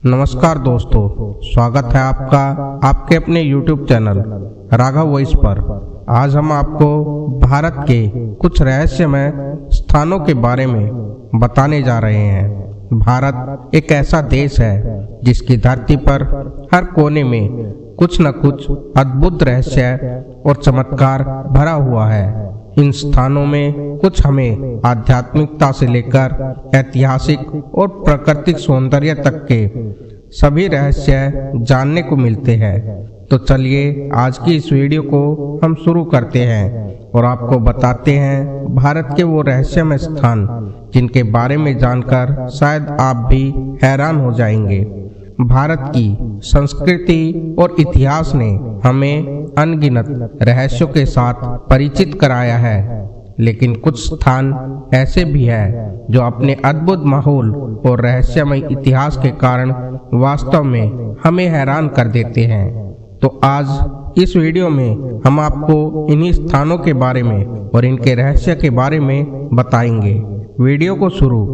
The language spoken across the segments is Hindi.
नमस्कार दोस्तों, स्वागत है आपका आपके अपने YouTube चैनल राघव वॉइस पर। आज हम आपको भारत के कुछ रहस्यमय स्थानों के बारे में बताने जा रहे हैं। भारत एक ऐसा देश है जिसकी धरती पर हर कोने में कुछ न कुछ अद्भुत रहस्य और चमत्कार भरा हुआ है। इन स्थानों में कुछ हमें आध्यात्मिकता से लेकर ऐतिहासिक और प्राकृतिक सौंदर्य तक के सभी रहस्य जानने को मिलते हैं। तो चलिए आज की इस वीडियो को हम शुरू करते हैं और आपको बताते हैं भारत के वो रहस्यमय स्थान जिनके बारे में जानकर शायद आप भी हैरान हो जाएंगे। भारत की संस्कृति और इतिहास ने हमें अनगिनत रहस्यों के साथ परिचित कराया है, लेकिन कुछ स्थान ऐसे भी हैं जो अपने अद्भुत माहौल और रहस्यमय इतिहास के कारण वास्तव में हमें हैरान कर देते हैं। तो आज इस वीडियो में हम आपको इन्हीं स्थानों के बारे में और इनके रहस्य के बारे में बताएंगे। वीडियो को शुरू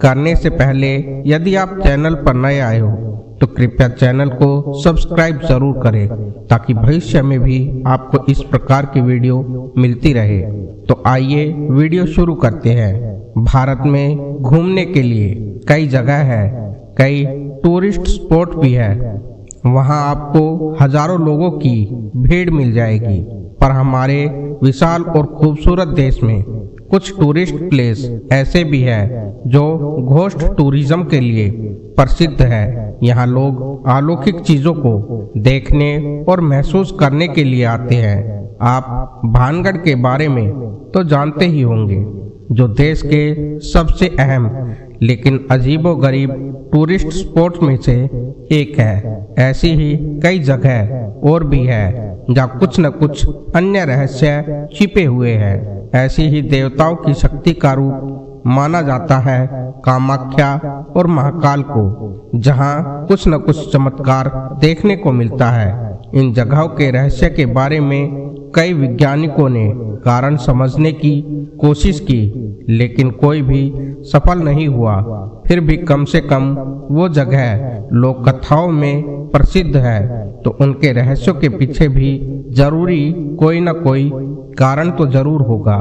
करने से पहले यदि आप चैनल पर नए आए हो तो कृपया चैनल को सब्सक्राइब जरूर करें ताकि भविष्य में भी आपको इस प्रकार की वीडियो मिलती रहे। तो आइए वीडियो शुरू करते हैं। भारत में घूमने के लिए कई जगह है, कई टूरिस्ट स्पॉट भी है। वहां आपको हजारों लोगों की भीड़ मिल जाएगी। पर हमारे विशाल और खूबसूरत देश में कुछ टूरिस्ट प्लेस ऐसे भी है जो घोस्ट टूरिज्म के लिए प्रसिद्ध है। यहाँ लोग अलौकिक चीजों को देखने और महसूस करने के लिए आते हैं। आप भानगढ़ के बारे में तो जानते ही होंगे, जो देश के सबसे अहम लेकिन अजीबोगरीब टूरिस्ट स्पॉट में से एक है। ऐसी ही कई जगह और भी है जहाँ कुछ न कुछ अन्य रहस्य छिपे हुए हैं। ऐसी ही देवताओं की शक्ति का रूप माना जाता है कामाख्या और महाकाल को, जहाँ कुछ न कुछ चमत्कार देखने को मिलता है। इन जगहों के रहस्य के बारे में कई वैज्ञानिकों ने कारण समझने की कोशिश की, लेकिन कोई भी सफल नहीं हुआ। फिर भी कम से कम वो जगह लोक कथाओं में प्रसिद्ध है, तो उनके रहस्यों के पीछे भी जरूरी कोई न कोई कारण तो जरूर होगा।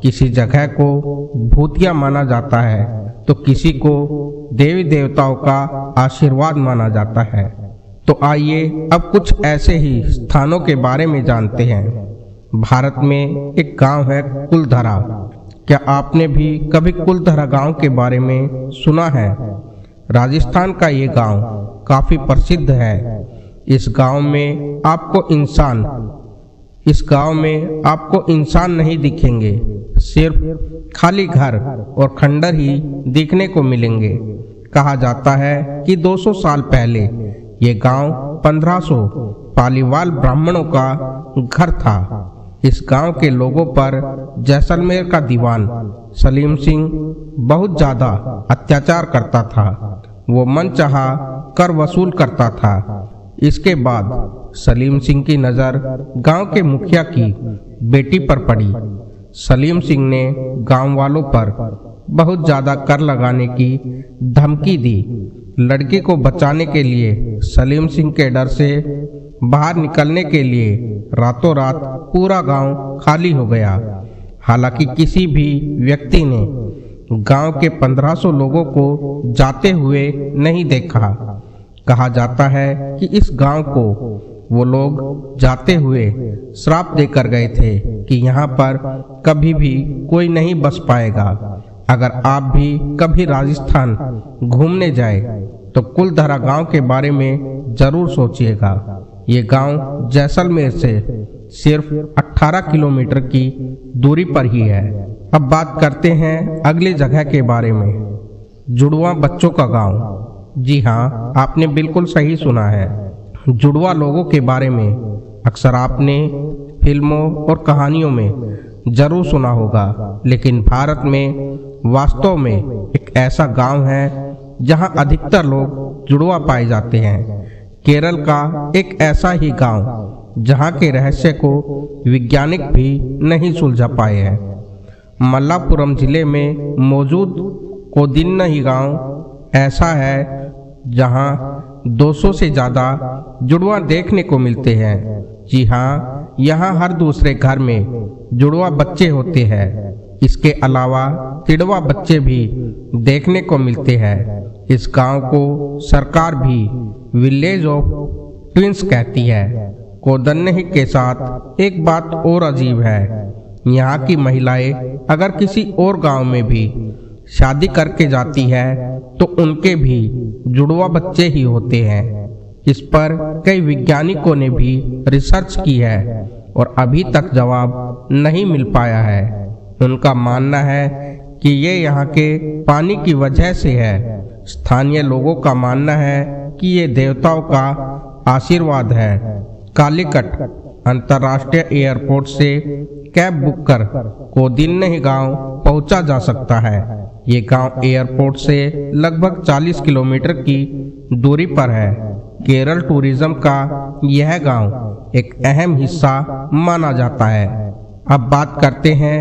किसी जगह को भूतिया माना जाता है तो किसी को देवी देवताओं का आशीर्वाद माना जाता है। तो आइए अब कुछ ऐसे ही स्थानों के बारे में जानते हैं। भारत में एक गांव है कुलधरा। क्या आपने भी कभी कुलधरा गांव के बारे में सुना है? राजस्थान का ये गांव काफी प्रसिद्ध है। इस गांव में आपको इंसान नहीं दिखेंगे, सिर्फ खाली घर और खंडर ही दिखने को मिलेंगे। कहा जाता है कि 200 साल पहले ये गांव 1500 पालीवाल ब्राह्मणों का घर था। इस गांव के लोगों पर जैसलमेर का दीवान सलीम सिंह बहुत ज्यादा अत्याचार करता था। वो मनचाहा कर वसूल करता था। इसके बाद सलीम सिंह की नजर गांव के मुखिया की बेटी पर पड़ी। सलीम सिंह ने गांव वालों पर बहुत ज्यादा कर लगाने की धमकी दी। लड़की को बचाने के लिए सलीम सिंह के डर से बाहर निकलने के लिए रातों रात पूरा गांव खाली हो गया। हालांकि किसी भी व्यक्ति ने गांव के 1500 लोगों को जाते हुए नहीं देखा। कहा जाता है कि इस गांव को वो लोग जाते हुए श्राप देकर गए थे कि यहाँ पर कभी भी कोई नहीं बस पाएगा। अगर आप भी कभी राजस्थान घूमने जाए तो कुलधरा गांव के बारे में जरूर सोचिएगा। ये गांव जैसलमेर से सिर्फ 18 किलोमीटर की दूरी पर ही है। अब बात करते हैं अगली जगह के बारे में, जुड़वा बच्चों का गांव। जी हाँ, आपने बिल्कुल सही सुना है। जुड़वा लोगों के बारे में अक्सर आपने फिल्मों और कहानियों में जरूर सुना होगा, लेकिन भारत में वास्तव में एक ऐसा गांव है जहां अधिकतर लोग जुड़वा पाए जाते हैं। केरल का एक ऐसा ही गांव जहां के रहस्य को वैज्ञानिक भी नहीं सुलझा पाए हैं। मल्लापुरम जिले में मौजूद कोदिन्नई गांव ऐसा है जहां 200 से ज़्यादा जुड़वा देखने को मिलते हैं। जी हाँ, यहाँ हर दूसरे घर में जुड़वा बच्चे होते हैं। इसके अलावा तिड़वा बच्चे भी देखने को मिलते हैं। इस गांव को सरकार भी विलेज ऑफ ट्विंस कहती है। कोदन्नही के साथ एक बात और अजीब है, यहाँ की महिलाएं अगर किसी और गांव में भी शादी करके जाती है तो उनके भी जुड़वा बच्चे ही होते हैं। इस पर कई वैज्ञानिकों ने भी रिसर्च की है और अभी तक जवाब नहीं मिल पाया है। उनका मानना है कि ये यहाँ के पानी की वजह से है। स्थानीय लोगों का मानना है कि ये देवताओं का आशीर्वाद है। कालीकट अंतर्राष्ट्रीय एयरपोर्ट से कैब बुक कर कोदन्नही गांव पहुंचा जा सकता है। ये गांव एयरपोर्ट से लगभग 40 किलोमीटर की दूरी पर है। केरल टूरिज्म का यह गांव एक अहम हिस्सा माना जाता है। अब बात करते हैं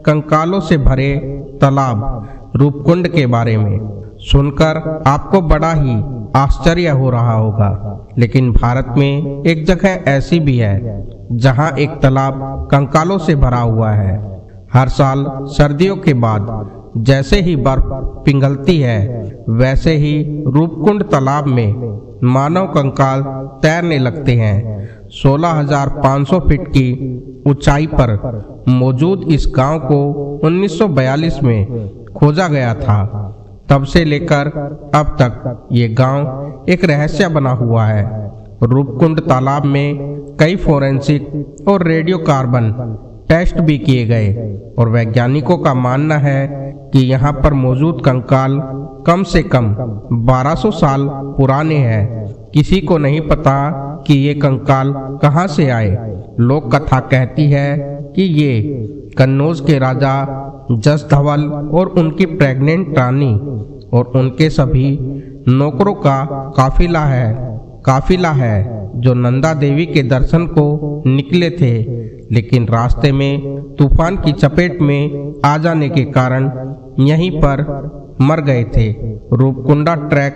कंकालों से भरे तालाब रूपकुंड के बारे में। सुनकर आपको बड़ा ही आश्चर्य हो रहा होगा, लेकिन भारत में एक जगह ऐसी भी है जहां एक तालाब कंकालों से भरा हुआ है। हर साल सर्दियों के बाद जैसे ही बर्फ पिघलती है, वैसे ही रूपकुंड तालाब में मानव कंकाल तैरने लगते हैं। 16,500 फीट की ऊंचाई पर मौजूद इस गांव को 1942 में खोजा गया था। तब से लेकर अब तक ये गांव एक रहस्य बना हुआ है। रूपकुंड तालाब में कई फोरेंसिक और रेडियो कार्बन टेस्ट भी किए गए और वैज्ञानिकों का मानना है कि यहाँ पर मौजूद कंकाल कम से कम 1200 साल पुराने हैं। किसी को नहीं पता कि ये कंकाल कहाँ से आए। लोक कथा कहती है कि ये कन्नौज के राजा जसधवल और उनकी प्रेग्नेंट रानी और उनके सभी नौकरों का काफिला है जो नंदा देवी के दर्शन को निकले थे, लेकिन रास्ते में तूफान की चपेट में आ जाने के कारण यहीं पर मर गए थे। रूपकुंडा ट्रैक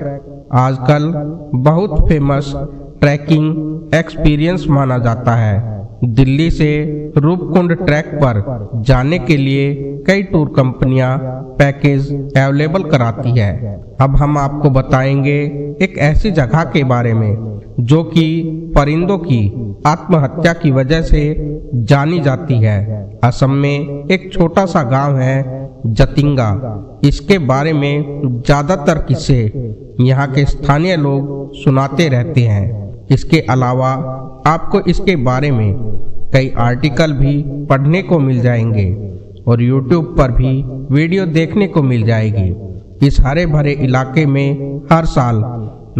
आजकल बहुत फेमस ट्रैकिंग एक्सपीरियंस माना जाता है। दिल्ली से रूपकुंड ट्रैक पर जाने के लिए कई टूर कंपनियां पैकेज अवेलेबल कराती है। अब हम आपको बताएंगे एक ऐसी जगह के बारे में जो कि परिंदों की आत्महत्या की वजह से जानी जाती है। असम में एक छोटा सा गांव है जतिंगा। इसके बारे में ज्यादातर किस्से यहाँ के स्थानीय लोग सुनाते रहते हैं। इसके अलावा आपको इसके बारे में कई आर्टिकल भी पढ़ने को मिल जाएंगे और YouTube पर भी वीडियो देखने को मिल जाएगी। इस हरे भरे इलाके में हर साल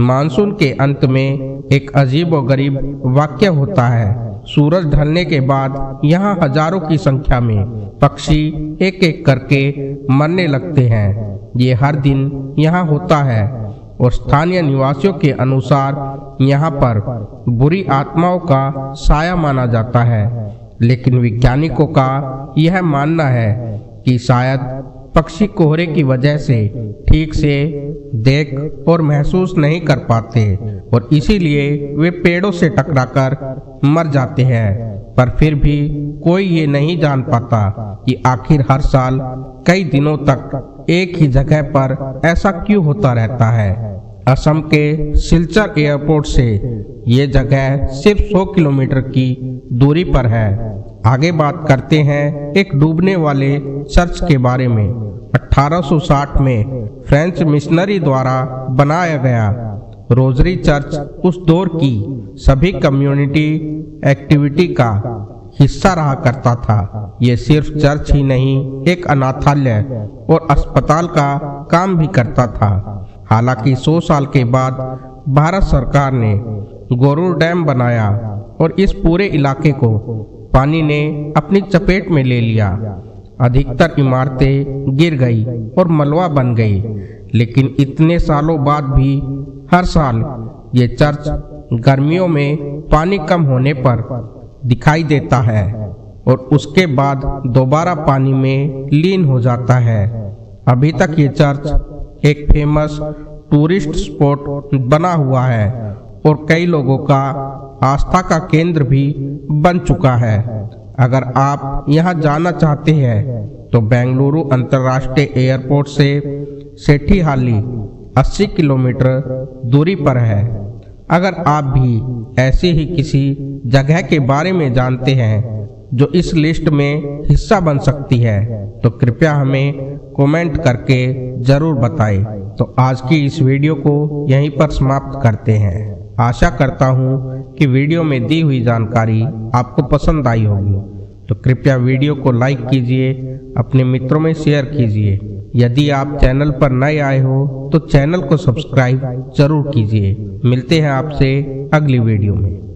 मानसून के अंत में एक अजीब और गरीब वाक्य होता है। सूरज ढलने के बाद यहाँ हजारों की संख्या में पक्षी एक एक करके मरने लगते हैं। ये हर दिन यहाँ होता है और स्थानीय निवासियों के अनुसार यहाँ पर बुरी आत्माओं का साया माना जाता है। लेकिन वैज्ञानिकों का यह मानना है कि शायद पक्षी कोहरे की वजह से ठीक से देख और महसूस नहीं कर पाते और इसीलिए वे पेड़ों से टकराकर मर जाते हैं। पर फिर भी कोई ये नहीं जान पाता कि आखिर हर साल कई दिनों तक एक ही जगह पर ऐसा क्यों होता रहता है। असम के सिलचर एयरपोर्ट से ये जगह सिर्फ 100 किलोमीटर की दूरी पर है। आगे बात करते हैं एक डूबने वाले चर्च के बारे में। 1860 में फ्रेंच मिशनरी द्वारा बनाया गया रोजरी चर्च उस दौर की सभी कम्युनिटी एक्टिविटी का हिस्सा रहा करता था। ये सिर्फ चर्च ही नहीं, एक अनाथालय और अस्पताल का काम भी करता था। हालांकि 100 साल के बाद भारत सरकार ने गोरुर डैम बनाया और इस पूरे इलाके को पानी ने अपनी चपेट में ले लिया। अधिकतर इमारतें गिर गई और मलबा बन गई, लेकिन इतने सालों बाद भी हर साल ये चर्च गर्मियों में पानी कम होने पर दिखाई देता है और उसके बाद दोबारा पानी में लीन हो जाता है। अभी तक ये चर्च एक फेमस टूरिस्ट स्पॉट बना हुआ है और कई लोगों का आस्था का केंद्र भी बन चुका है। अगर आप यहां जाना चाहते हैं तो बेंगलुरु अंतर्राष्ट्रीय एयरपोर्ट से सेठीहाली 80 किलोमीटर दूरी पर है। अगर आप भी ऐसी ही किसी जगह के बारे में जानते हैं जो इस लिस्ट में हिस्सा बन सकती है तो कृपया हमें कमेंट करके जरूर बताएं। तो आज की इस वीडियो को यहीं पर समाप्त करते हैं। आशा करता हूँ कि वीडियो में दी हुई जानकारी आपको पसंद आई होगी। तो कृपया वीडियो को लाइक कीजिए, अपने मित्रों में शेयर कीजिए। यदि आप चैनल पर नए आए हो तो चैनल को सब्सक्राइब जरूर कीजिए। मिलते हैं आपसे अगली वीडियो में।